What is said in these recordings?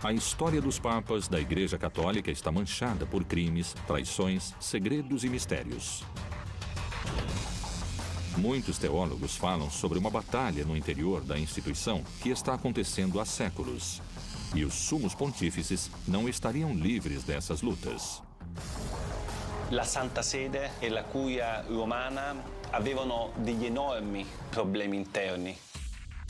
A história dos papas da Igreja Católica está manchada por crimes, traições, segredos e mistérios. Muitos teólogos falam sobre uma batalha no interior da instituição que está acontecendo há séculos. E os sumos pontífices não estariam livres dessas lutas. La Santa Sede e la Curia Romana avevano degli enormi problemi interni.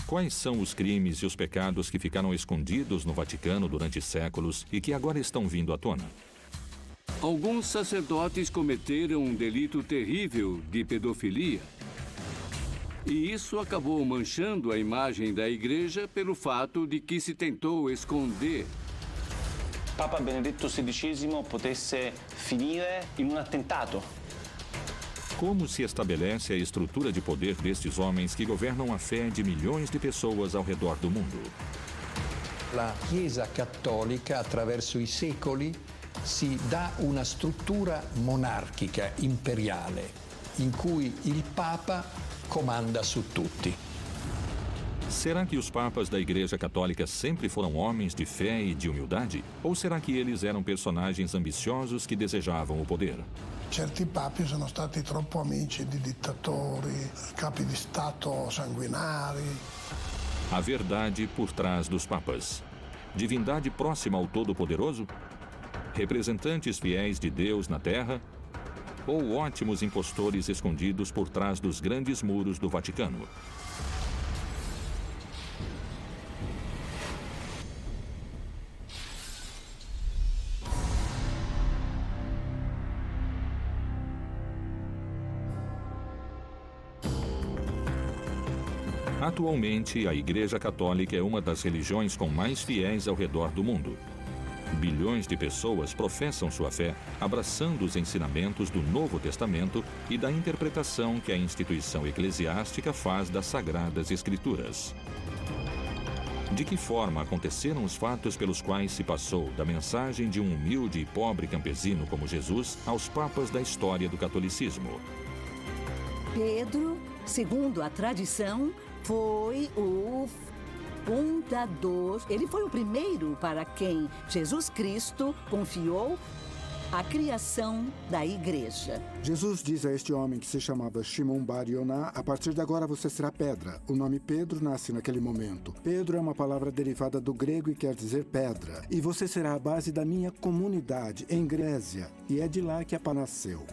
Quais são os crimes e os pecados que ficaram escondidos no Vaticano durante séculos e que agora estão vindo à tona? Alguns sacerdotes cometeram um delito terrível de pedofilia. E isso acabou manchando a imagem da Igreja pelo fato de que se tentou esconder. Papa Benedetto XVI potesse finire in un attentato. Como se estabelece a estrutura de poder destes homens que governam a fé de milhões de pessoas ao redor do mundo? La Chiesa Cattolica, attraverso i secoli, si dà una struttura monarchica, imperiale, in cui il Papa comanda su tutti. Será que os papas da Igreja Católica sempre foram homens de fé e de humildade? Ou será que eles eram personagens ambiciosos que desejavam o poder? Certi papi sono stati troppo amici di dittatori, capi di Stato sanguinari. A verdade por trás dos papas. Divindade próxima ao Todo-Poderoso? Representantes fiéis de Deus na Terra? Ou ótimos impostores escondidos por trás dos grandes muros do Vaticano? Atualmente, a Igreja Católica é uma das religiões com mais fiéis ao redor do mundo. Bilhões de pessoas professam sua fé, abraçando os ensinamentos do Novo Testamento e da interpretação que a instituição eclesiástica faz das Sagradas Escrituras. De que forma aconteceram os fatos pelos quais se passou da mensagem de um humilde e pobre campesino como Jesus aos papas da história do catolicismo? Pedro, segundo a tradição, foi o fundador. Ele foi o primeiro para quem Jesus Cristo confiou a criação da igreja. Jesus diz a este homem que se chamava Shimon Bar Yoná: a partir de agora você será pedra. O nome Pedro nasce naquele momento. Pedro é uma palavra derivada do grego e quer dizer pedra. E você será a base da minha comunidade em Grécia. E é de lá que a pá nasceu.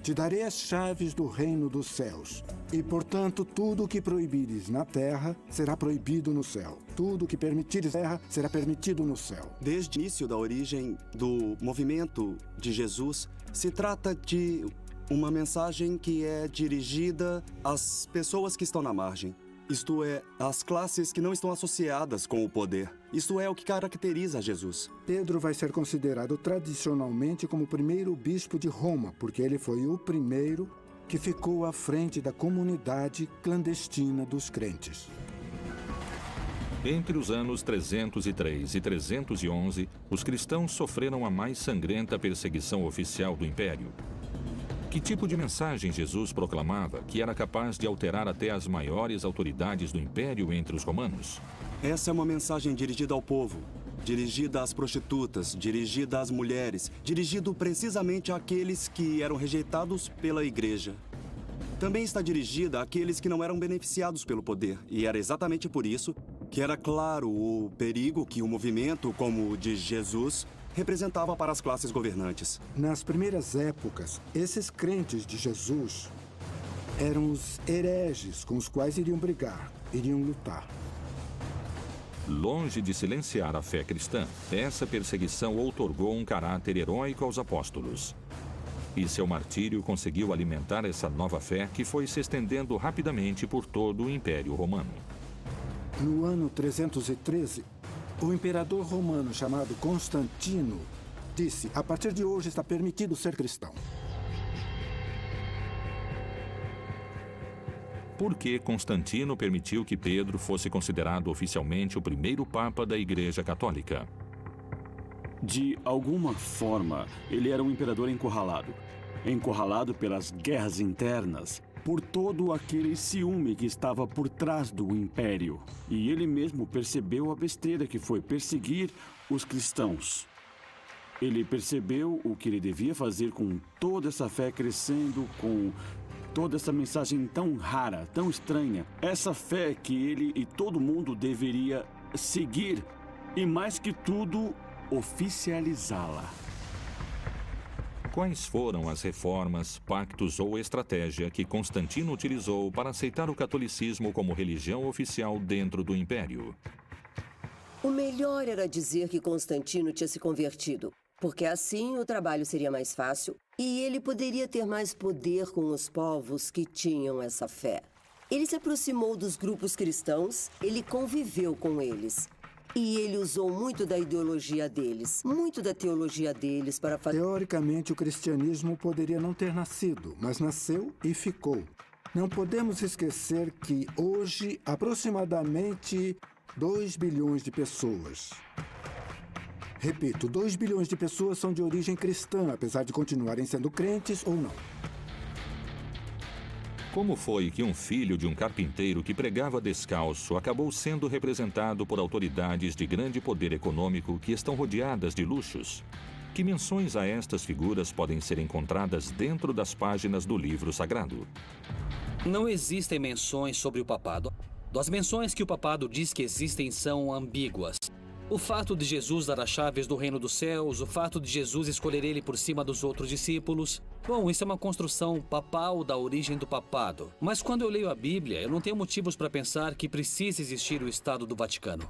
Te darei as chaves do reino dos céus. E, portanto, tudo o que proibires na terra será proibido no céu. Tudo o que permitires na terra será permitido no céu. Desde o início da origem do movimento de Jesus, se trata de uma mensagem que é dirigida às pessoas que estão na margem. Isto é, às classes que não estão associadas com o poder. Isto é o que caracteriza Jesus. Pedro vai ser considerado tradicionalmente como o primeiro bispo de Roma, porque ele foi o primeiro que ficou à frente da comunidade clandestina dos crentes. Entre os anos 303 e 311, os cristãos sofreram a mais sangrenta perseguição oficial do Império. Que tipo de mensagem Jesus proclamava que era capaz de alterar até as maiores autoridades do Império entre os romanos? Essa é uma mensagem dirigida ao povo, dirigida às prostitutas, dirigida às mulheres, dirigido precisamente àqueles que eram rejeitados pela igreja. Também está dirigida àqueles que não eram beneficiados pelo poder, e era exatamente por isso que era claro o perigo que o movimento como o de Jesus representava para as classes governantes. Nas primeiras épocas, esses crentes de Jesus eram os hereges com os quais iriam brigar, iriam lutar. Longe de silenciar a fé cristã, essa perseguição outorgou um caráter heróico aos apóstolos. E seu martírio conseguiu alimentar essa nova fé que foi se estendendo rapidamente por todo o Império Romano. No ano 313, o imperador romano chamado Constantino disse: a partir de hoje está permitido ser cristão. Por que Constantino permitiu que Pedro fosse considerado oficialmente o primeiro papa da Igreja Católica? De alguma forma, ele era um imperador encurralado. Encurralado pelas guerras internas, por todo aquele ciúme que estava por trás do império. E ele mesmo percebeu a besteira que foi perseguir os cristãos. Ele percebeu o que ele devia fazer com toda essa fé crescendo, com toda essa mensagem tão rara, tão estranha. Essa fé que ele e todo mundo deveria seguir e, mais que tudo, oficializá-la. Quais foram as reformas, pactos ou estratégia que Constantino utilizou para aceitar o catolicismo como religião oficial dentro do Império? O melhor era dizer que Constantino tinha se convertido, porque assim o trabalho seria mais fácil e ele poderia ter mais poder com os povos que tinham essa fé. Ele se aproximou dos grupos cristãos, ele conviveu com eles. E ele usou muito da ideologia deles, muito da teologia deles para fazer... Teoricamente, o cristianismo poderia não ter nascido, mas nasceu e ficou. Não podemos esquecer que hoje, aproximadamente 2 bilhões de pessoas. Repito, 2 bilhões de pessoas são de origem cristã, apesar de continuarem sendo crentes ou não. Como foi que um filho de um carpinteiro que pregava descalço acabou sendo representado por autoridades de grande poder econômico que estão rodeadas de luxos? Que menções a estas figuras podem ser encontradas dentro das páginas do livro sagrado? Não existem menções sobre o papado. As menções que o papado diz que existem são ambíguas. O fato de Jesus dar as chaves do reino dos céus, o fato de Jesus escolher ele por cima dos outros discípulos. Bom, isso é uma construção papal da origem do papado. Mas quando eu leio a Bíblia, eu não tenho motivos para pensar que precisa existir o Estado do Vaticano.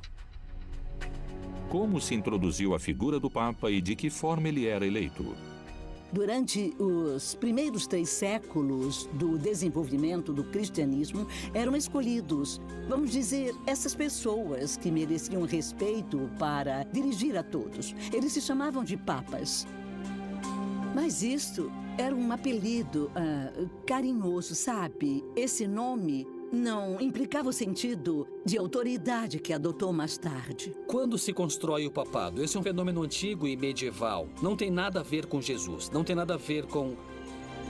Como se introduziu a figura do Papa e de que forma ele era eleito? Durante os primeiros 3 séculos do desenvolvimento do cristianismo, eram escolhidos, vamos dizer, essas pessoas que mereciam respeito para dirigir a todos. Eles se chamavam de papas. Mas isto era um apelido carinhoso, sabe? Esse nome não implicava o sentido de autoridade que adotou mais tarde. Quando se constrói o papado? Esse é um fenômeno antigo e medieval. Não tem nada a ver com Jesus. Não tem nada a ver com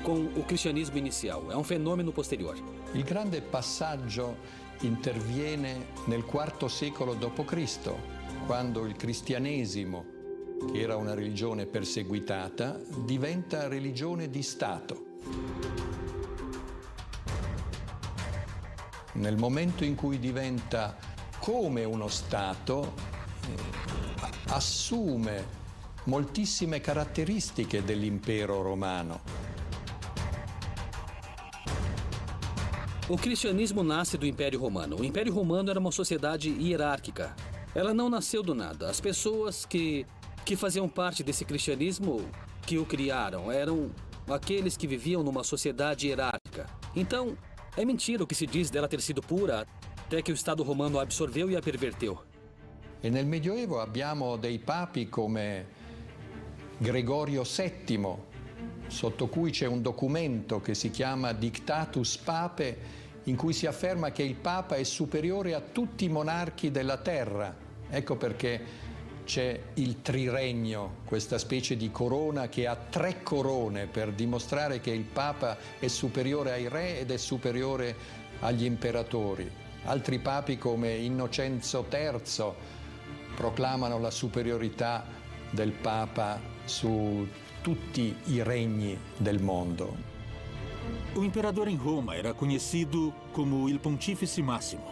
o cristianismo inicial. É um fenômeno posterior. Il grande passaggio interviene nel IV secolo d.C., quando il cristianesimo, che era una religione perseguitata, diventa religione di Stato. Nel momento in cui diventa come uno Stato, assume moltissime caratteristiche dell'impero romano. O cristianismo nasce do Império Romano. O Império Romano era uma sociedade hierárquica. Ela não nasceu do nada. As pessoas que faziam parte desse cristianismo, que o criaram, eram aqueles que viviam numa sociedade hierárquica. Então, é mentira o que se diz dela ter sido pura, até que o Estado romano a absorveu e a perverteu. E nel Medioevo abbiamo dei papi come Gregorio VII, sotto cui c'è un documento che si chiama Dictatus Papae, in cui si afferma che il Papa è superiore a tutti i monarchi della terra. Ecco perché c'è il triregno, questa specie di corona che ha 3 corone per dimostrare che il Papa è superiore ai re ed è superiore agli imperatori. Altri papi come Innocenzo III proclamano la superiorità del Papa su tutti i regni del mondo. O imperador em Roma era conhecido como Il Pontífice Máximo,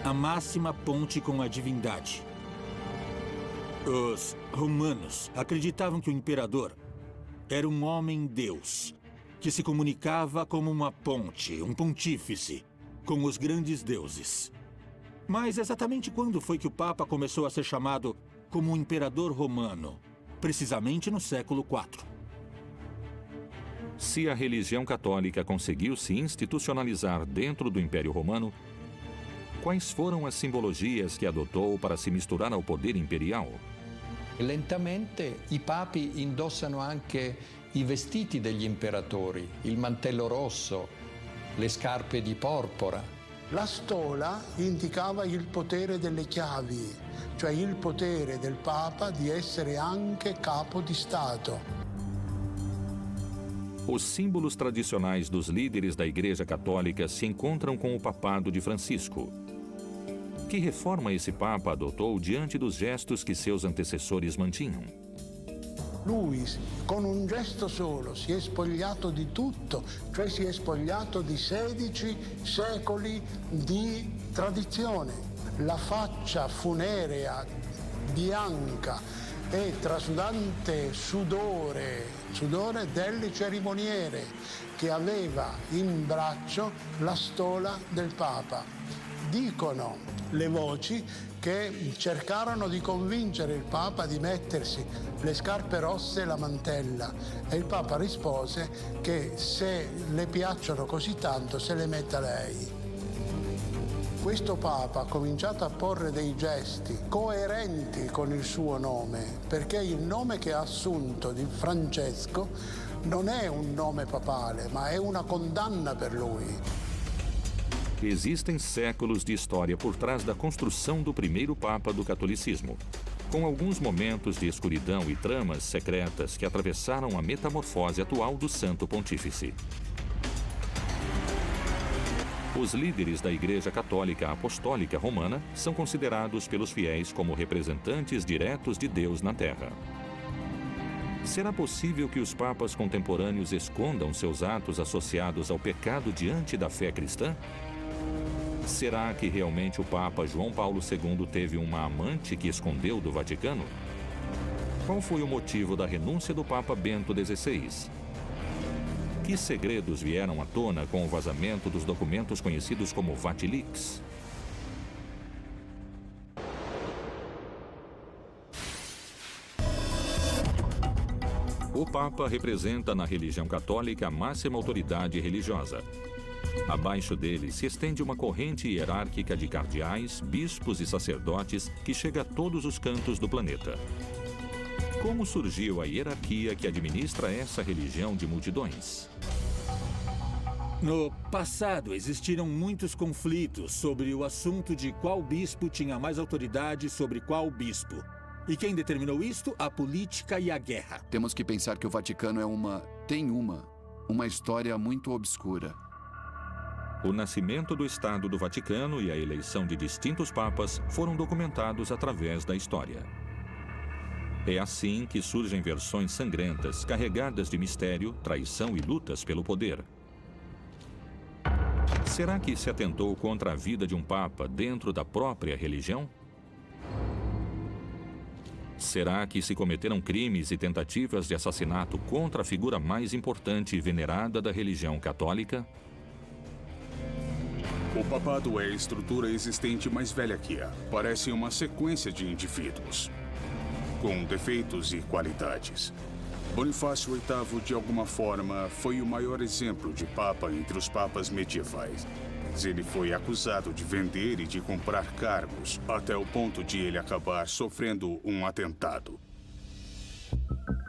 a máxima ponte com a divindade. Os romanos acreditavam que o imperador era um homem-deus, que se comunicava como uma ponte, um pontífice, com os grandes deuses. Mas exatamente quando foi que o Papa começou a ser chamado como um imperador romano? Precisamente no século IV. Se a religião católica conseguiu se institucionalizar dentro do Império Romano, quais foram as simbologias que adotou para se misturar ao poder imperial? Lentamente i papi indossano anche i vestiti degli imperatori, il mantello rosso, le scarpe di porpora. La stola indicava il potere delle chiavi, cioè il potere del Papa di essere anche capo di Stato. Os símbolos tradicionais dos líderes da Igreja Católica se encontram com o papado de Francisco. Que reforma esse Papa adotou diante dos gestos que seus antecessores mantinham? Lui, con un gesto solo, si è spogliato di tutto, cioè si è spogliato di 16 secoli di tradizione. La faccia funerea, bianca e trasudante sudore delle cerimoniere, che aveva in braccio la stola del Papa. Dicono le voci che cercarono di convincere il Papa di mettersi le scarpe rosse e la mantella, e il Papa rispose che se le piacciono così tanto se le metta lei. Questo Papa ha cominciato a porre dei gesti coerenti con il suo nome, perché il nome che ha assunto di Francesco non è un nome papale, ma è una condanna per lui. Existem séculos de história por trás da construção do primeiro Papa do catolicismo, com alguns momentos de escuridão e tramas secretas que atravessaram a metamorfose atual do Santo Pontífice. Os líderes da Igreja Católica Apostólica Romana são considerados pelos fiéis como representantes diretos de Deus na Terra. Será possível que os papas contemporâneos escondam seus atos associados ao pecado diante da fé cristã? Será que realmente o Papa João Paulo II teve uma amante que escondeu do Vaticano? Qual foi o motivo da renúncia do Papa Bento XVI? Que segredos vieram à tona com o vazamento dos documentos conhecidos como Vatilix? O Papa representa na religião católica a máxima autoridade religiosa. Abaixo dele se estende uma corrente hierárquica de cardeais, bispos e sacerdotes que chega a todos os cantos do planeta. Como surgiu a hierarquia que administra essa religião de multidões? No passado, existiram muitos conflitos sobre o assunto de qual bispo tinha mais autoridade sobre qual bispo. E quem determinou isto? A política e a guerra. Temos que pensar que o Vaticano tem uma história muito obscura. O nascimento do Estado do Vaticano e a eleição de distintos papas foram documentados através da história. É assim que surgem versões sangrentas, carregadas de mistério, traição e lutas pelo poder. Será que se atentou contra a vida de um papa dentro da própria religião? Será que se cometeram crimes e tentativas de assassinato contra a figura mais importante e venerada da religião católica? O papado é a estrutura existente mais velha que há. Parece uma sequência de indivíduos, com defeitos e qualidades. Bonifácio VIII, de alguma forma, foi o maior exemplo de papa entre os papas medievais. Ele foi acusado de vender e de comprar cargos, até o ponto de ele acabar sofrendo um atentado.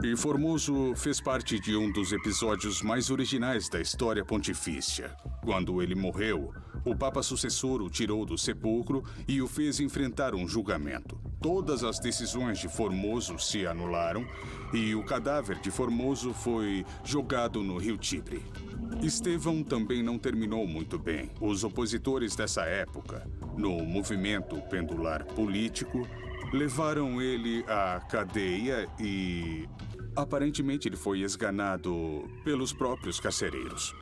E Formoso fez parte de um dos episódios mais originais da história pontifícia. Quando ele morreu, o papa sucessor o tirou do sepulcro e o fez enfrentar um julgamento. Todas as decisões de Formoso se anularam e o cadáver de Formoso foi jogado no rio Tibre. Estevão também não terminou muito bem. Os opositores dessa época, no movimento pendular político, levaram ele à cadeia e aparentemente ele foi esganado pelos próprios carcereiros.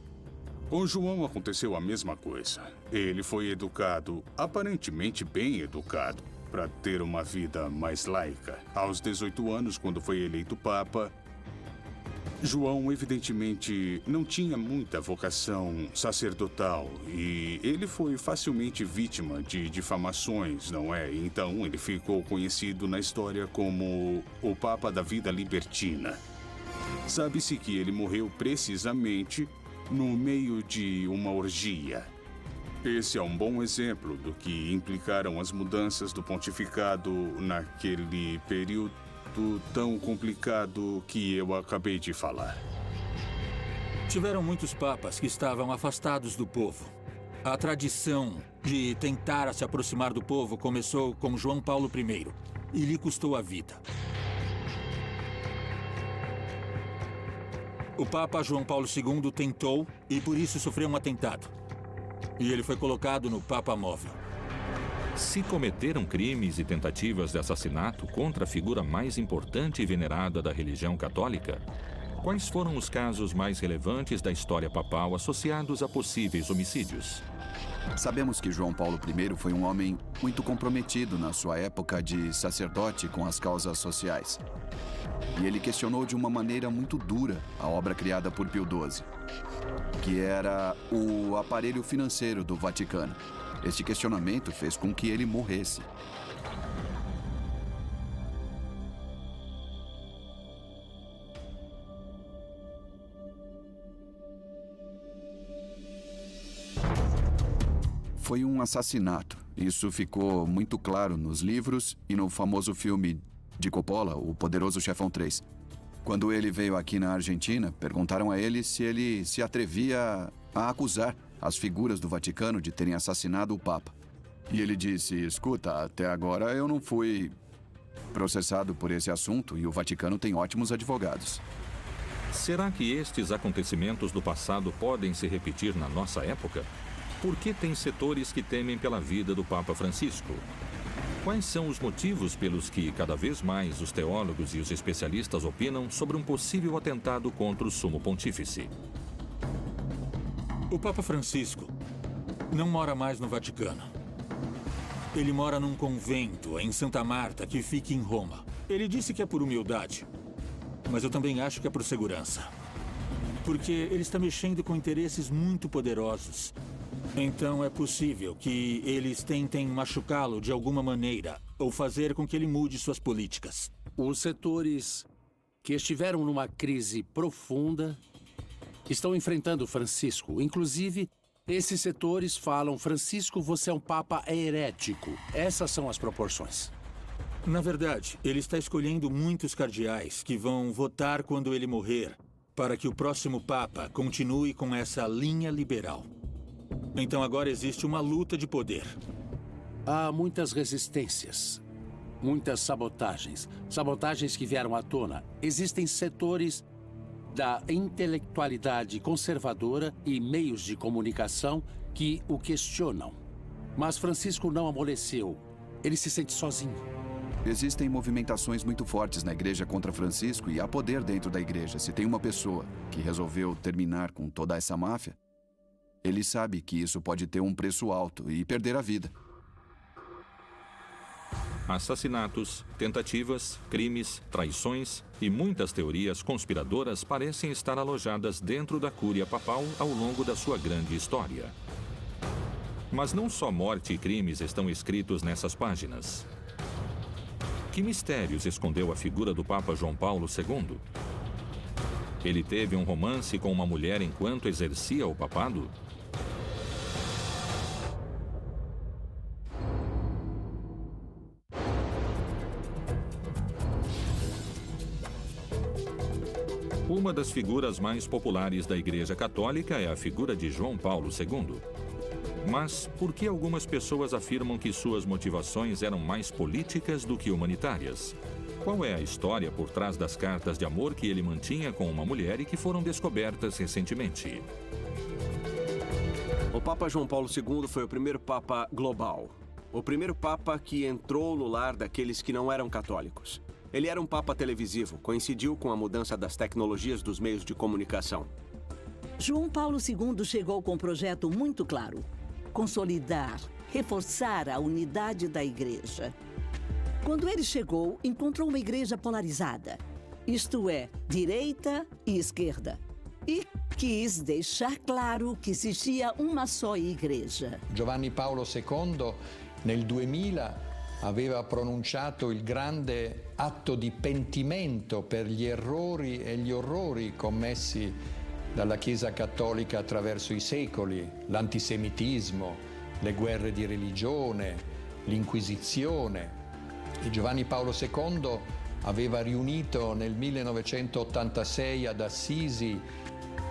Com João aconteceu a mesma coisa. Ele foi educado, aparentemente bem educado, para ter uma vida mais laica. Aos 18 anos, quando foi eleito Papa, João evidentemente não tinha muita vocação sacerdotal e ele foi facilmente vítima de difamações, não é? Então ele ficou conhecido na história como o Papa da Vida Libertina. Sabe-se que ele morreu precisamente no meio de uma orgia. Esse é um bom exemplo do que implicaram as mudanças do pontificado naquele período tão complicado que eu acabei de falar. Tiveram muitos papas que estavam afastados do povo. A tradição de tentar se aproximar do povo começou com João Paulo I e lhe custou a vida. O Papa João Paulo II tentou e por isso sofreu um atentado. E ele foi colocado no Papa Móvel. Se cometeram crimes e tentativas de assassinato contra a figura mais importante e venerada da religião católica, quais foram os casos mais relevantes da história papal associados a possíveis homicídios? Sabemos que João Paulo I foi um homem muito comprometido na sua época de sacerdote com as causas sociais. E ele questionou de uma maneira muito dura a obra criada por Pio XII, que era o aparelho financeiro do Vaticano. Este questionamento fez com que ele morresse. Foi um assassinato. Isso ficou muito claro nos livros e no famoso filme de Coppola, O Poderoso Chefão 3. Quando ele veio aqui na Argentina, perguntaram a ele se atrevia a acusar as figuras do Vaticano de terem assassinado o Papa. E ele disse: escuta, até agora eu não fui processado por esse assunto e o Vaticano tem ótimos advogados. Será que estes acontecimentos do passado podem se repetir na nossa época? Por que tem setores que temem pela vida do Papa Francisco? Quais são os motivos pelos que, cada vez mais, os teólogos e os especialistas opinam sobre um possível atentado contra o Sumo Pontífice? O Papa Francisco não mora mais no Vaticano. Ele mora num convento em Santa Marta, que fica em Roma. Ele disse que é por humildade, mas eu também acho que é por segurança. Porque ele está mexendo com interesses muito poderosos. Então é possível que eles tentem machucá-lo de alguma maneira ou fazer com que ele mude suas políticas. Os setores que estiveram numa crise profunda estão enfrentando Francisco. Inclusive, esses setores falam: Francisco, você é um papa herético. Essas são as proporções. Na verdade, ele está escolhendo muitos cardeais que vão votar quando ele morrer para que o próximo papa continue com essa linha liberal. Então agora existe uma luta de poder. Há muitas resistências, muitas sabotagens. Sabotagens que vieram à tona. Existem setores da intelectualidade conservadora e meios de comunicação que o questionam. Mas Francisco não amoleceu. Ele se sente sozinho. Existem movimentações muito fortes na igreja contra Francisco e há poder dentro da igreja. Se tem uma pessoa que resolveu terminar com toda essa máfia, ele sabe que isso pode ter um preço alto e perder a vida. Assassinatos, tentativas, crimes, traições e muitas teorias conspiradoras parecem estar alojadas dentro da Cúria Papal ao longo da sua grande história. Mas não só morte e crimes estão escritos nessas páginas. Que mistérios escondeu a figura do Papa João Paulo II? Ele teve um romance com uma mulher enquanto exercia o papado? Uma das figuras mais populares da Igreja Católica é a figura de João Paulo II. Mas por que algumas pessoas afirmam que suas motivações eram mais políticas do que humanitárias? Qual é a história por trás das cartas de amor que ele mantinha com uma mulher e que foram descobertas recentemente? O Papa João Paulo II foi o primeiro Papa global. O primeiro Papa que entrou no lar daqueles que não eram católicos. Ele era um Papa televisivo, coincidiu com a mudança das tecnologias dos meios de comunicação. João Paulo II chegou com um projeto muito claro: consolidar, reforçar a unidade da igreja. Quando ele chegou, encontrou uma igreja polarizada, isto é, direita e esquerda. E quis deixar claro que existia uma só igreja. Giovanni Paolo II, nel 2000, aveva pronunciato il grande atto di pentimento per gli errori e gli orrori commessi dalla Chiesa Cattolica attraverso i secoli, l'antisemitismo, le guerre di religione, l'Inquisizione. E Giovanni Paolo II aveva riunito nel 1986 ad Assisi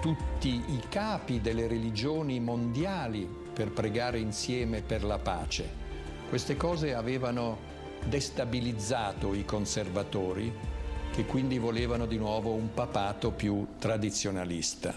tutti i capi delle religioni mondiali per pregare insieme per la pace. Queste cose avevano destabilizzato i conservatori, che quindi volevano di nuovo un papato più tradizionalista.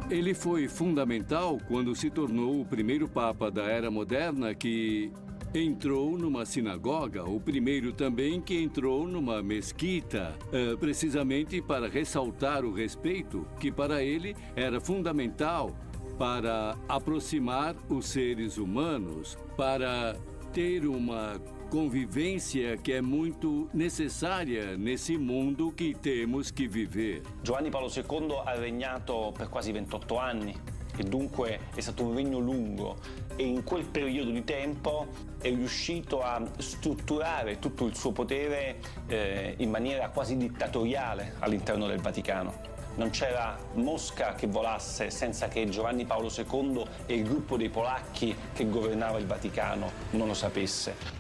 Ele foi fundamental quando se tornou o primeiro papa da Era Moderna que entrou numa sinagoga, o primeiro também que entrou numa mesquita, precisamente para ressaltar o respeito que para ele era fundamental para aproximar os seres humanos, para ter uma convivência che è molto necessaria nesse mondo che temos che vivere. Giovanni Paolo II ha regnato per quasi 28 anni e dunque è stato un regno lungo e in quel periodo di tempo è riuscito a strutturare tutto il suo potere in maniera quasi dittatoriale all'interno del Vaticano. Non c'era mosca che volasse senza che Giovanni Paolo II e il gruppo dei polacchi che governava il Vaticano non lo sapesse.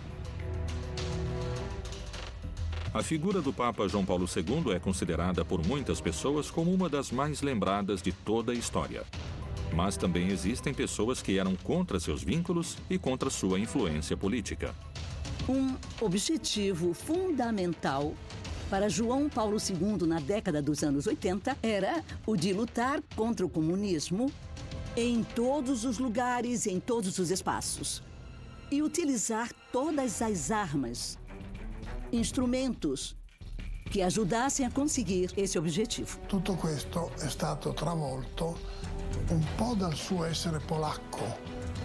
A figura do Papa João Paulo II é considerada por muitas pessoas como uma das mais lembradas de toda a história. Mas também existem pessoas que eram contra seus vínculos e contra sua influência política. Um objetivo fundamental para João Paulo II na década dos anos 80 era o de lutar contra o comunismo em todos os lugares, em todos os espaços. E utilizar todas as armas, instrumentos che aiutassem a conseguir esse obiettivo. Tutto questo è stato travolto un po' dal suo essere polacco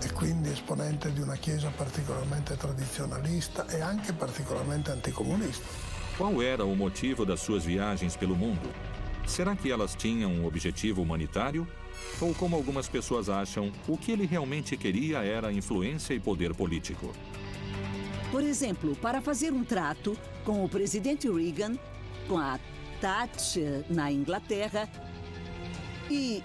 e quindi esponente di una chiesa particolarmente tradizionalista e anche particolarmente anticomunista. Qual era o motivo das suas viagens pelo mundo? Será que elas tinham um objetivo humanitário? Ou, como algumas pessoas acham, o que ele realmente queria era influência e poder político? Por exemplo, para fazer um trato com o presidente Reagan, com a Thatcher na Inglaterra e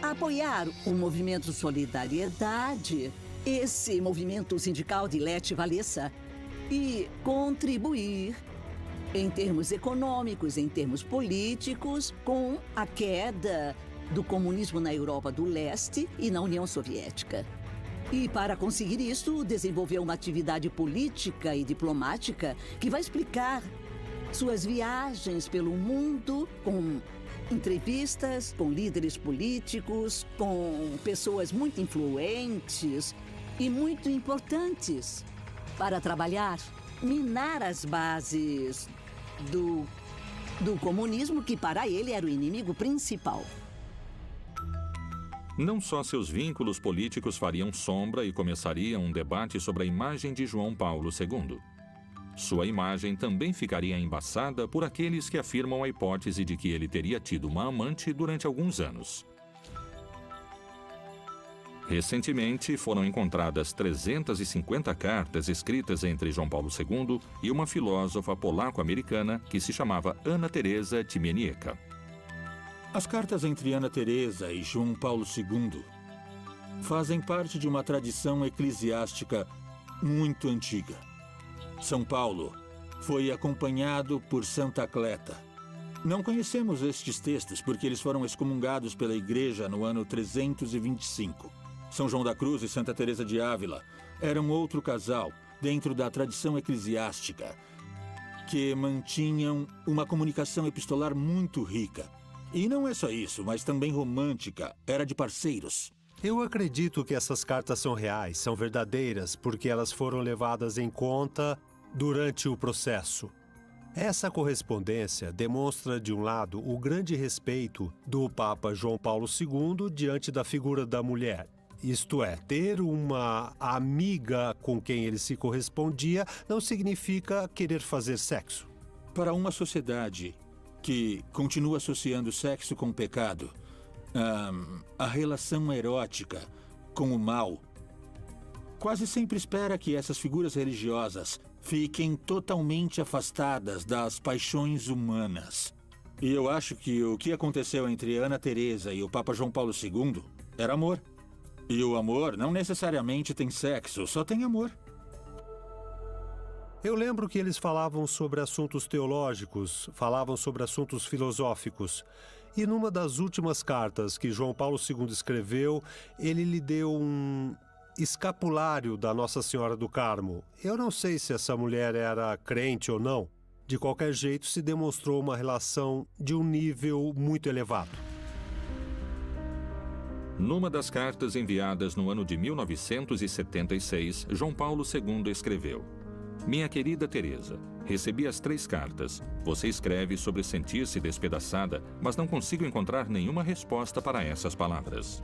apoiar o movimento Solidariedade, esse movimento sindical de Lech Walesa, e contribuir em termos econômicos, em termos políticos, com a queda do comunismo na Europa do Leste e na União Soviética. E para conseguir isso, desenvolveu uma atividade política e diplomática que vai explicar suas viagens pelo mundo com entrevistas com líderes políticos, com pessoas muito influentes e muito importantes para trabalhar, minar as bases do comunismo, que para ele era o inimigo principal. Não só seus vínculos políticos fariam sombra e começaria um debate sobre a imagem de João Paulo II. Sua imagem também ficaria embaçada por aqueles que afirmam a hipótese de que ele teria tido uma amante durante alguns anos. Recentemente, foram encontradas 350 cartas escritas entre João Paulo II e uma filósofa polaco-americana que se chamava Anna Teresa Timieniecka. As cartas entre Ana Teresa e João Paulo II fazem parte de uma tradição eclesiástica muito antiga. São Paulo foi acompanhado por Santa Cleta. Não conhecemos estes textos porque eles foram excomungados pela Igreja no ano 325. São João da Cruz e Santa Teresa de Ávila eram outro casal dentro da tradição eclesiástica que mantinham uma comunicação epistolar muito rica. E não é só isso, mas também romântica, era de parceiros. Eu acredito que essas cartas são reais, são verdadeiras, porque elas foram levadas em conta durante o processo. Essa correspondência demonstra, de um lado, o grande respeito do Papa João Paulo II diante da figura da mulher. Isto é, ter uma amiga com quem ele se correspondia não significa querer fazer sexo. Para uma sociedade que continua associando sexo com o pecado, a relação erótica com o mal, quase sempre espera que essas figuras religiosas fiquem totalmente afastadas das paixões humanas. E eu acho que o que aconteceu entre Ana Teresa e o Papa João Paulo II era amor. E o amor não necessariamente tem sexo, só tem amor. Eu lembro que eles falavam sobre assuntos teológicos, falavam sobre assuntos filosóficos. E numa das últimas cartas que João Paulo II escreveu, ele lhe deu um escapulário da Nossa Senhora do Carmo. Eu não sei se essa mulher era crente ou não, De qualquer jeito, se demonstrou uma relação de um nível muito elevado. Numa das cartas enviadas no ano de 1976, João Paulo II escreveu: Minha querida Teresa, recebi as 3 cartas. Você escreve sobre sentir-se despedaçada, mas não consigo encontrar nenhuma resposta para essas palavras.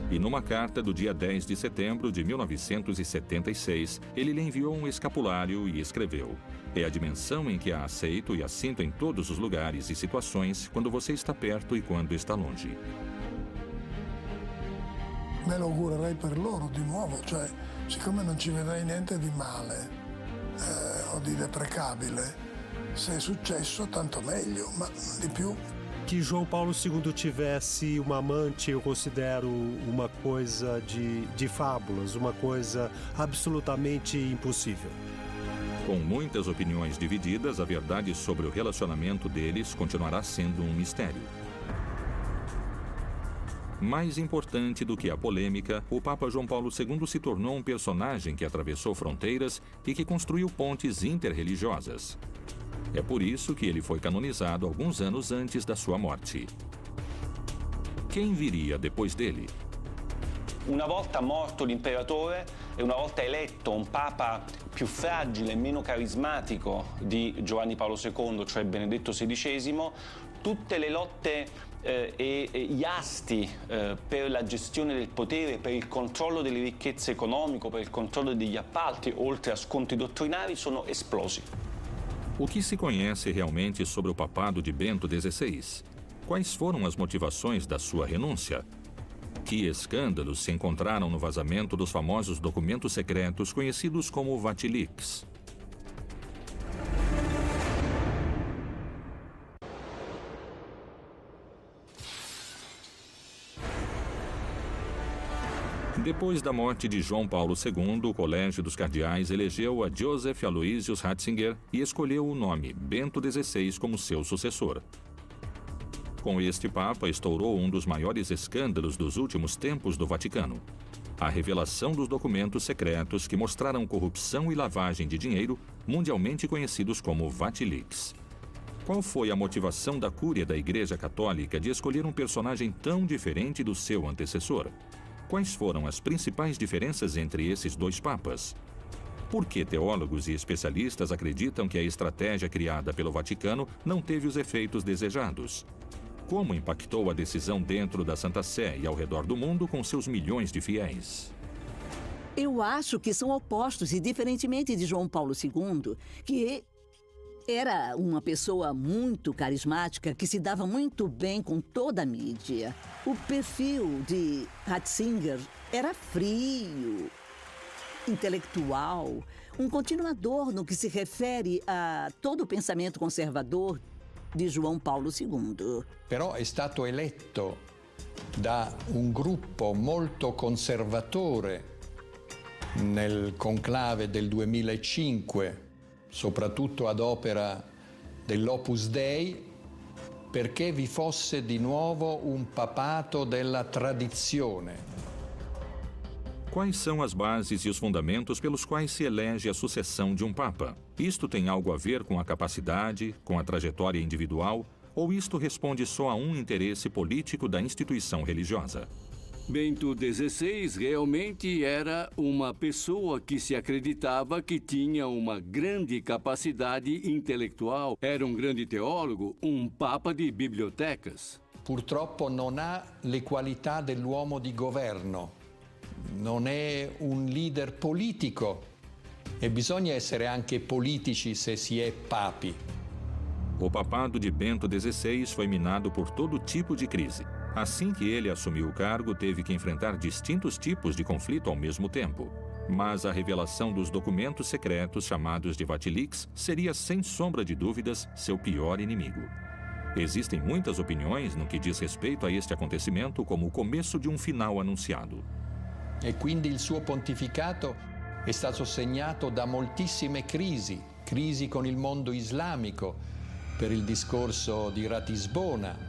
E numa carta do dia 10 de setembro de 1976, ele lhe enviou um escapulário e escreveu: É a dimensão em que a aceito e a sinto em todos os lugares e situações, quando você está perto e quando está longe. Me lo augurerei per loro di nuovo, cioè, siccome non ci vedrei niente di male o di deprecabile, se è successo tanto meglio, ma di più. Que João Paulo II tivesse uma amante, eu considero uma coisa de fábulas, uma coisa absolutamente impossível. Com muitas opiniões divididas, a verdade sobre o relacionamento deles continuará sendo um mistério. Mais importante do que a polêmica, o Papa João Paulo II se tornou um personagem que atravessou fronteiras e que construiu pontes interreligiosas. É por isso que ele foi canonizado alguns anos antes da sua morte. Quem viria depois dele? Una volta morto l'imperatore e una volta eletto un papa più fragile e meno carismatico di Giovanni Paolo II, cioè Benedetto XVI, tutte le lotte e gli asti per la gestione del potere, per il controllo delle ricchezze economiche, per il controllo degli appalti, oltre a scontri dottrinari, sono esplosi. O que se conhece realmente sobre o papado de Bento XVI? Quais foram as motivações da sua renúncia? Que escândalos se encontraram no vazamento dos famosos documentos secretos conhecidos como Vatilix? Depois da morte de João Paulo II, o Colégio dos Cardeais elegeu a Joseph Aloysius Ratzinger e escolheu o nome Bento XVI como seu sucessor. Com este Papa, estourou um dos maiores escândalos dos últimos tempos do Vaticano: a revelação dos documentos secretos que mostraram corrupção e lavagem de dinheiro, mundialmente conhecidos como Vatilix. Qual foi a motivação da Cúria da Igreja Católica de escolher um personagem tão diferente do seu antecessor? Quais foram as principais diferenças entre esses 2 papas? Por que teólogos e especialistas acreditam que a estratégia criada pelo Vaticano não teve os efeitos desejados? Como impactou a decisão dentro da Santa Sé e ao redor do mundo com seus milhões de fiéis? Eu acho que são opostos e, diferentemente de João Paulo II, que era uma pessoa muito carismática que se dava muito bem com toda a mídia. O perfil de Ratzinger era frio, intelectual, um continuador no que se refere a todo o pensamento conservador di João Paulo II. Però è stato eletto da un gruppo molto conservatore nel conclave del 2005, soprattutto ad opera dell'Opus Dei, perché vi fosse di nuovo un papato della tradizione. Quais são as bases e os fundamentos pelos quais se elege a sucessão de um Papa? Isto tem algo a ver com a capacidade, com a trajetória individual, ou isto responde só a um interesse político da instituição religiosa? Bento XVI realmente era uma pessoa que se acreditava que tinha uma grande capacidade intelectual. Era um grande teólogo, um papa de bibliotecas. Purtroppo non ha le qualità dell'uomo di governo, non è un leader politico e bisogna essere anche politici se si è papi. O papado de Bento XVI foi minado por todo tipo de crise. Assim que ele assumiu o cargo, teve que enfrentar distintos tipos de conflito ao mesmo tempo. Mas a revelação dos documentos secretos, chamados de Vatilix, seria, sem sombra de dúvidas, seu pior inimigo. Existem muitas opiniões no que diz respeito a este acontecimento como o começo de um final anunciado. E quindi il suo pontificato è stato segnato da moltissime crisi con il mondo islamico per il discorso di Ratisbona,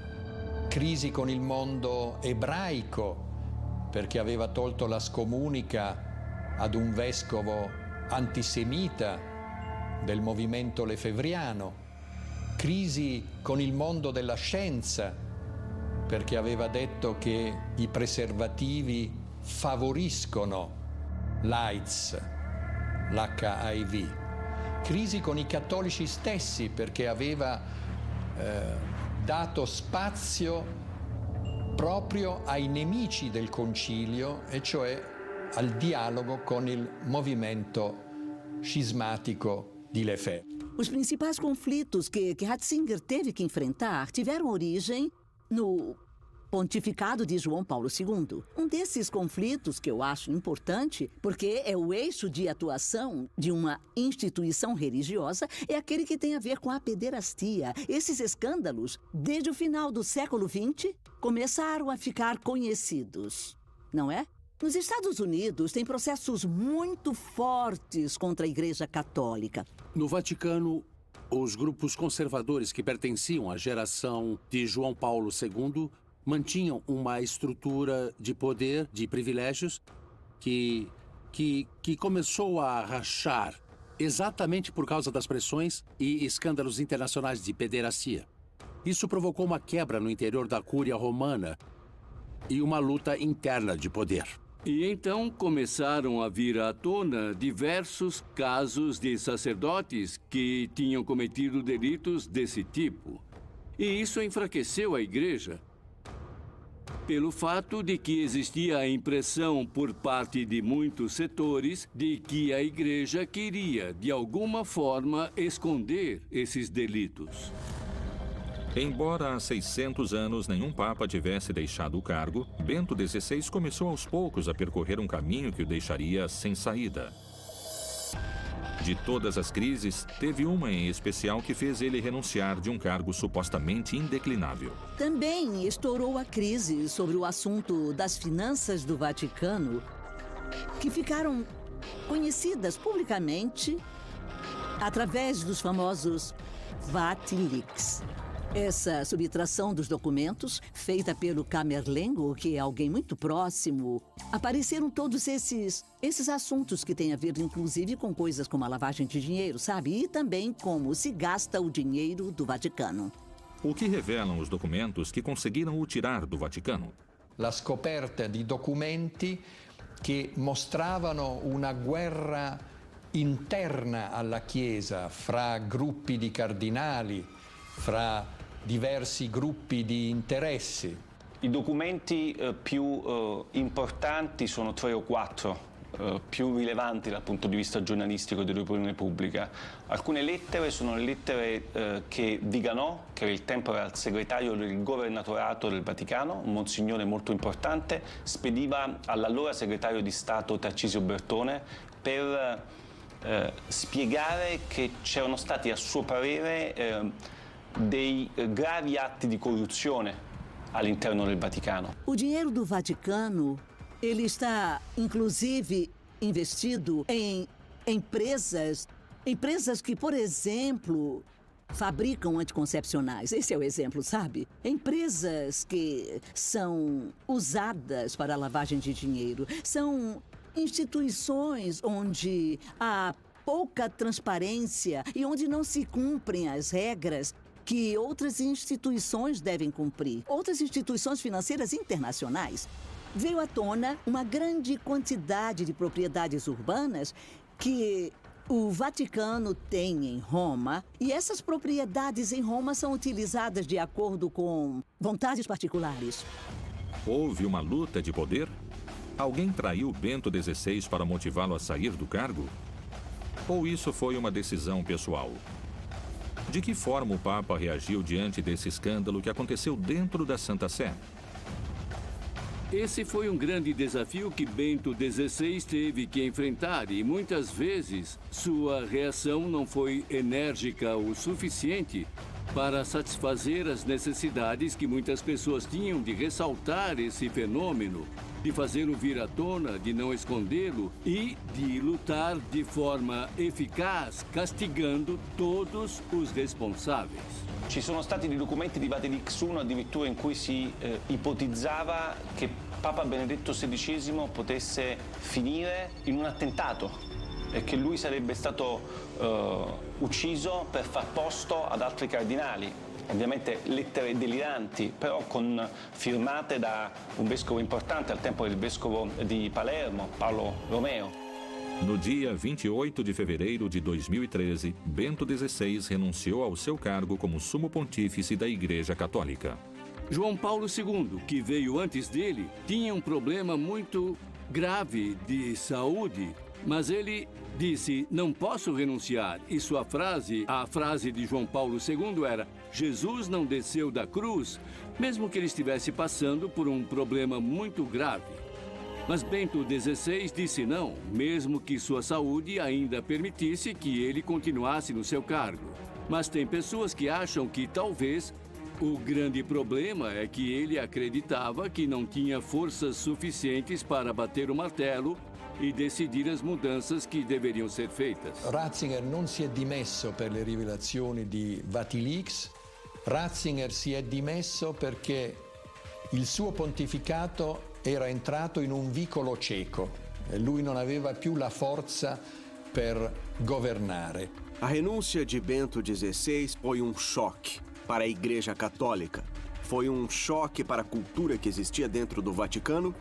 crisi con il mondo ebraico perché aveva tolto la scomunica ad un vescovo antisemita del movimento lefebvriano. crisi con il mondo della scienza, perché aveva detto che i preservativi favoriscono l'AIDS, l'HIV. Crisi con i cattolici stessi, perché aveva dato spazio proprio ai nemici del concilio, e cioè al dialogo con il movimento cismático di Lefebvre. Os principais conflitos que Ratzinger teve que enfrentar tiveram origem no pontificado de João Paulo II. Um desses conflitos que eu acho importante, porque é o eixo de atuação de uma instituição religiosa, é aquele que tem a ver com a pederastia. Esses escândalos, desde o final do século XX, começaram a ficar conhecidos, não é? Nos Estados Unidos, tem processos muito fortes contra a Igreja Católica. No Vaticano, os grupos conservadores que pertenciam à geração de João Paulo II mantinham uma estrutura de poder, de privilégios, que começou a rachar exatamente por causa das pressões e escândalos internacionais de pederastia. Isso provocou uma quebra no interior da Cúria Romana e uma luta interna de poder. E então começaram a vir à tona diversos casos de sacerdotes que tinham cometido delitos desse tipo. E isso enfraqueceu a Igreja, pelo fato de que existia a impressão por parte de muitos setores de que a Igreja queria, de alguma forma, esconder esses delitos. Embora há 600 anos nenhum papa tivesse deixado o cargo, Bento XVI começou aos poucos a percorrer um caminho que o deixaria sem saída. De todas as crises, teve uma em especial que fez ele renunciar de um cargo supostamente indeclinável. Também estourou a crise sobre o assunto das finanças do Vaticano, que ficaram conhecidas publicamente através dos famosos Vatilix. Essa subtração dos documentos, feita pelo Camerlengo, que é alguém muito próximo, apareceram todos esses assuntos que têm a ver, inclusive, com coisas como a lavagem de dinheiro, sabe? E também como se gasta o dinheiro do Vaticano. O que revelam os documentos que conseguiram o tirar do Vaticano? La scoperta di documenti che mostravano una guerra interna alla Chiesa fra gruppi di cardinali, fra diversi gruppi di interessi. I documenti più importanti sono 3 o 4, più rilevanti dal punto di vista giornalistico dell'opinione pubblica. Alcune lettere sono le lettere che Viganò, che al tempo era il segretario del governatorato del Vaticano, un monsignore molto importante, spediva all'allora segretario di Stato Tarcisio Bertone per spiegare che c'erano stati, a suo parere, dei gravi atti di corruzione all'interno del Vaticano. O dinheiro do Vaticano, ele está, inclusive, investido em empresas que, por exemplo, fabricam anticoncepcionais. Esse é o exemplo, sabe? Empresas que são usadas para a lavagem de dinheiro. São instituições onde há pouca transparência e onde não se cumprem as regras que outras instituições devem cumprir. Outras instituições financeiras internacionais. Veio à tona uma grande quantidade de propriedades urbanas que o Vaticano tem em Roma, e essas propriedades em Roma são utilizadas de acordo com vontades particulares. Houve uma luta de poder? Alguém traiu Bento XVI para motivá-lo a sair do cargo? Ou isso foi uma decisão pessoal? De que forma o Papa reagiu diante desse escândalo que aconteceu dentro da Santa Sé? Esse foi um grande desafio que Bento XVI teve que enfrentar e muitas vezes sua reação não foi enérgica o suficiente para satisfazer as necessidades que muitas pessoas tinham de ressaltar esse fenômeno, de fazê-lo vir à tona, de não escondê-lo e de lutar de forma eficaz, castigando todos os responsáveis. Ci sono stati dei documenti di Vatilix I addirittura in cui si ipotizzava che Papa Benedetto XVI potesse finire in un attentato e che lui sarebbe stato ucciso per far posto ad altri cardinali. Ovviamente lettere deliranti, però firmate da un vescovo importante al tempo del vescovo di Palermo, Paolo Romeo. No dia 28 de fevereiro de 2013, Bento XVI renunciou ao seu cargo como sumo pontífice da Igreja Católica. João Paulo II, que veio antes dele, tinha um problema muito grave de saúde, mas ele disse: não posso renunciar. E sua frase, a frase de João Paulo II era: Jesus não desceu da cruz, mesmo que ele estivesse passando por um problema muito grave. Mas Bento XVI disse não, mesmo que sua saúde ainda permitisse que ele continuasse no seu cargo. Mas tem pessoas que acham que talvez o grande problema é que ele acreditava que não tinha forças suficientes para bater o martelo e decidir as mudanças que deveriam ser feitas. Ratzinger non si è dimesso per le rivelazioni di Vatilix, Ratzinger si è dimesso perché il suo pontificato era entrato in un vicolo cieco e lui non aveva più la forza per governare. A renúncia de Bento XVI foi um choque para a Igreja Católica. Foi um choque para a cultura que existia dentro do Vaticano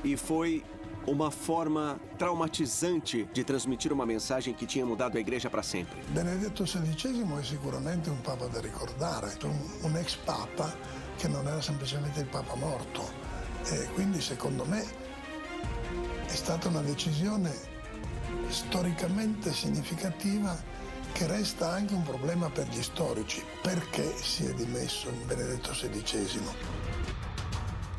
e foi uma forma traumatizante de transmitir uma mensagem que tinha mudado a Igreja para sempre. Benedetto XVI è sicuramente un papa da ricordare, un ex papa che non era semplicemente il papa morto. E quindi secondo me è stata una decisione storicamente significativa che resta anche un problema per gli storici. Perché si è dimesso Benedetto XVI?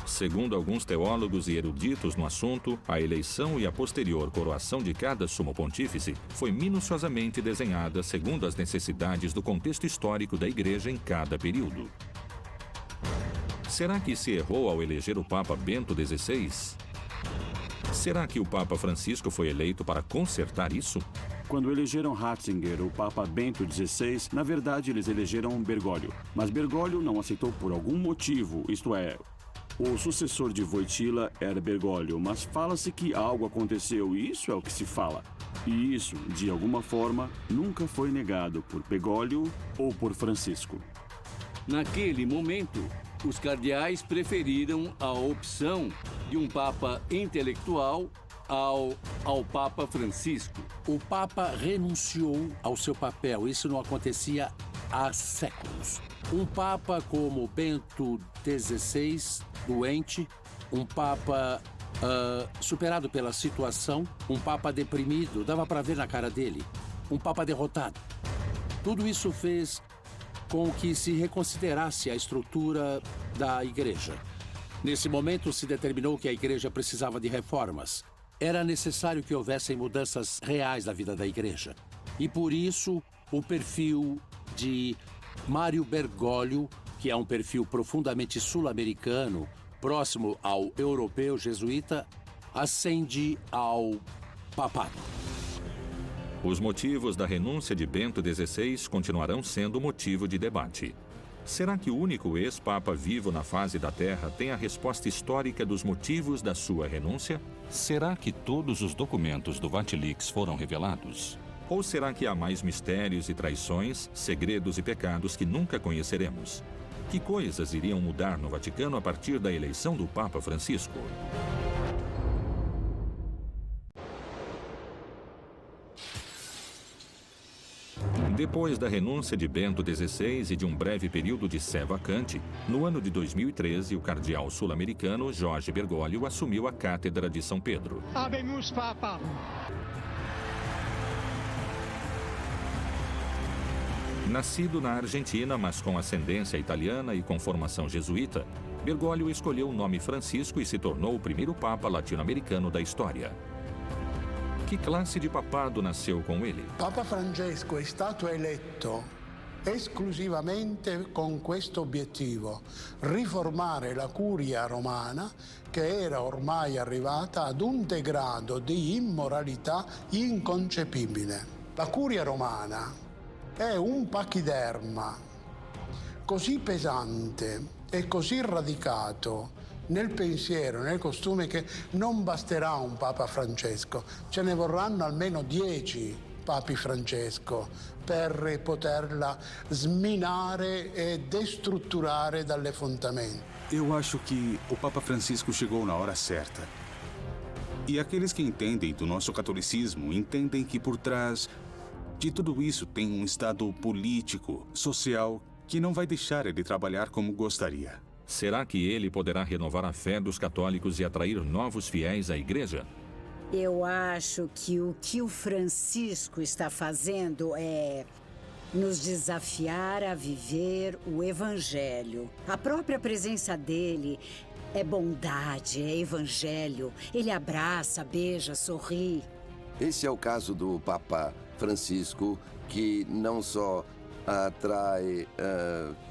Segundo alguns teólogos e eruditos no assunto, a eleição e a posterior coroação de cada sumo pontífice foi minuciosamente desenhada segundo as necessidades do contexto histórico da Igreja em cada período. Será que se errou ao eleger o Papa Bento XVI? Será que o Papa Francisco foi eleito para consertar isso? Quando elegeram Ratzinger, o Papa Bento XVI, na verdade eles elegeram Bergoglio. Mas Bergoglio não aceitou por algum motivo, isto é, o sucessor de Wojtyla era Bergoglio, mas fala-se que algo aconteceu e isso é o que se fala. E isso, de alguma forma, nunca foi negado por Bergoglio ou por Francisco. Naquele momento, os cardeais preferiram a opção de um Papa intelectual ao Papa Francisco. O Papa renunciou ao seu papel. Isso não acontecia há séculos. Um Papa como Bento XVI, doente, um Papa superado pela situação, um Papa deprimido, dava para ver na cara dele, um Papa derrotado. Tudo isso fez com que se reconsiderasse a estrutura da Igreja. Nesse momento, se determinou que a Igreja precisava de reformas. Era necessário que houvessem mudanças reais na vida da Igreja. E por isso, o perfil de Mário Bergoglio, que é um perfil profundamente sul-americano, próximo ao europeu jesuíta, ascende ao papado. Os motivos da renúncia de Bento XVI continuarão sendo motivo de debate. Será que o único ex-papa vivo na face da Terra tem a resposta histórica dos motivos da sua renúncia? Será que todos os documentos do Vatilix foram revelados? Ou será que há mais mistérios e traições, segredos e pecados que nunca conheceremos? Que coisas iriam mudar no Vaticano a partir da eleição do Papa Francisco? Depois da renúncia de Bento XVI e de um breve período de sé vacante, no ano de 2013, o cardeal sul-americano Jorge Bergoglio assumiu a cátedra de São Pedro. Habemus Papa. Nascido na Argentina, mas com ascendência italiana e com formação jesuíta, Bergoglio escolheu o nome Francisco e se tornou o primeiro papa latino-americano da história. Que classe de papado nasceu com ele? Papa Francesco è stato eletto esclusivamente con questo obiettivo: riformare la curia romana, che era ormai arrivata ad un degrado di immoralità inconcepibile. La curia romana è un pachiderma così pesante e così radicato nel pensiero, nel costume, che non basterà un Papa Francesco, ce ne vorranno almeno 10 Papi Francesco per poterla sminare e destrutturare dalle fondamenta. Eu acho que o Papa Francisco chegou na hora certa. E aqueles que entendem do nosso catolicismo entendem que por trás de tudo isso tem um estado político, social, que não vai deixar ele trabalhar como gostaria. Será que ele poderá renovar a fé dos católicos e atrair novos fiéis à igreja? Eu acho que o Francisco está fazendo é nos desafiar a viver o Evangelho. A própria presença dele é bondade, é Evangelho. Ele abraça, beija, sorri. Esse é o caso do Papa Francisco, que não só atrai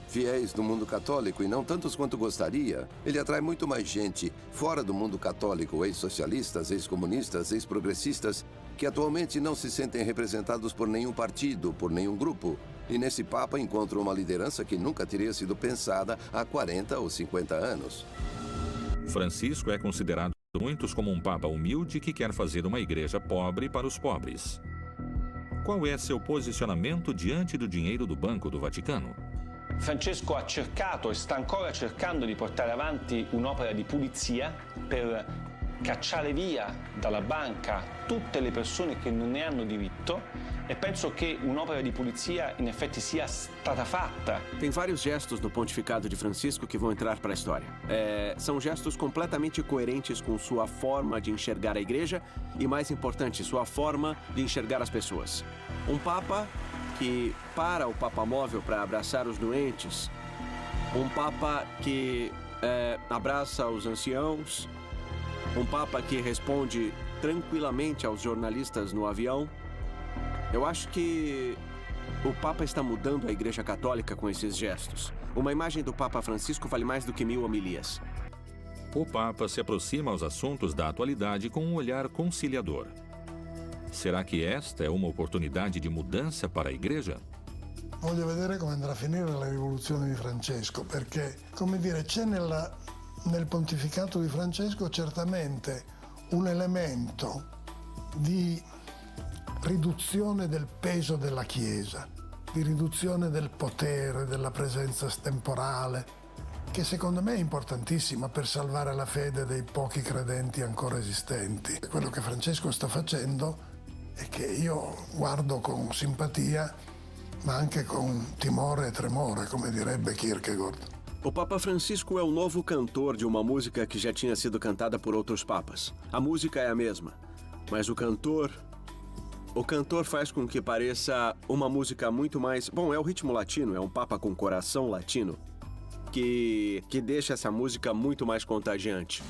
fiéis do mundo católico, e não tantos quanto gostaria. Ele atrai muito mais gente fora do mundo católico, ex-socialistas, ex-comunistas, ex-progressistas, que atualmente não se sentem representados por nenhum partido, por nenhum grupo. E nesse Papa encontram uma liderança que nunca teria sido pensada há 40 ou 50 anos. Francisco é considerado por muitos como um Papa humilde que quer fazer uma igreja pobre para os pobres. Qual é seu posicionamento diante do dinheiro do Banco do Vaticano? Francesco ha cercato e sta ancora cercando di portare avanti un'opera di pulizia per cacciare via dalla banca tutte le persone che non ne hanno diritto, e penso che un'opera di pulizia in effetti sia stata fatta. Tem vários gestos no pontificado de Francisco que vão entrar para a história. São gestos completamente coerentes com sua forma de enxergar a igreja e, mais importante, sua forma de enxergar as pessoas. Um Papa que para o Papa Móvel para abraçar os doentes, um Papa que abraça os anciãos, um Papa que responde tranquilamente aos jornalistas no avião. Eu acho que o Papa está mudando a Igreja Católica com esses gestos. Uma imagem do Papa Francisco vale mais do que 1000 homilias. O Papa se aproxima aos assuntos da atualidade com um olhar conciliador. Será que esta é uma oportunidade de mudança para a Igreja? Voglio vedere come andrà a finire la rivoluzione di Francesco, perché, come dire, c'è nel pontificato di Francesco certamente un elemento di riduzione del peso della Chiesa, di riduzione del potere, della presenza temporale, che secondo me è importantissima per salvare la fede dei pochi credenti ancora esistenti. Quello che Francesco sta facendo e che io guardo con simpatia, ma anche con timore e tremore, come direbbe Kierkegaard. O Papa Francisco é o novo cantor de uma música que já tinha sido cantada por outros papas. A música é a mesma, mas o cantor faz com que pareça uma música muito mais... Bom, é o ritmo latino, é um Papa com coração latino, que deixa essa música muito mais contagiante.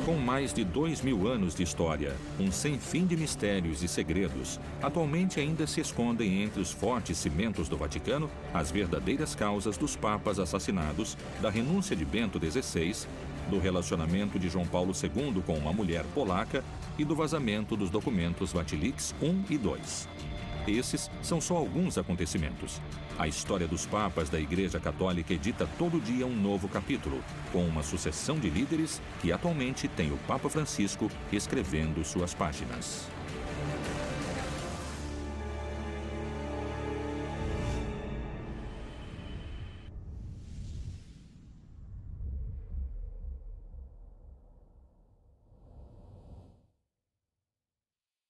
Com mais de 2000 anos de história, um sem fim de mistérios e segredos, atualmente ainda se escondem entre os fortes cimentos do Vaticano as verdadeiras causas dos papas assassinados, da renúncia de Bento XVI, do relacionamento de João Paulo II com uma mulher polaca e do vazamento dos documentos Vatilix I e II. Esses são só alguns acontecimentos. A história dos papas da Igreja Católica edita todo dia um novo capítulo, com uma sucessão de líderes que atualmente tem o Papa Francisco escrevendo suas páginas.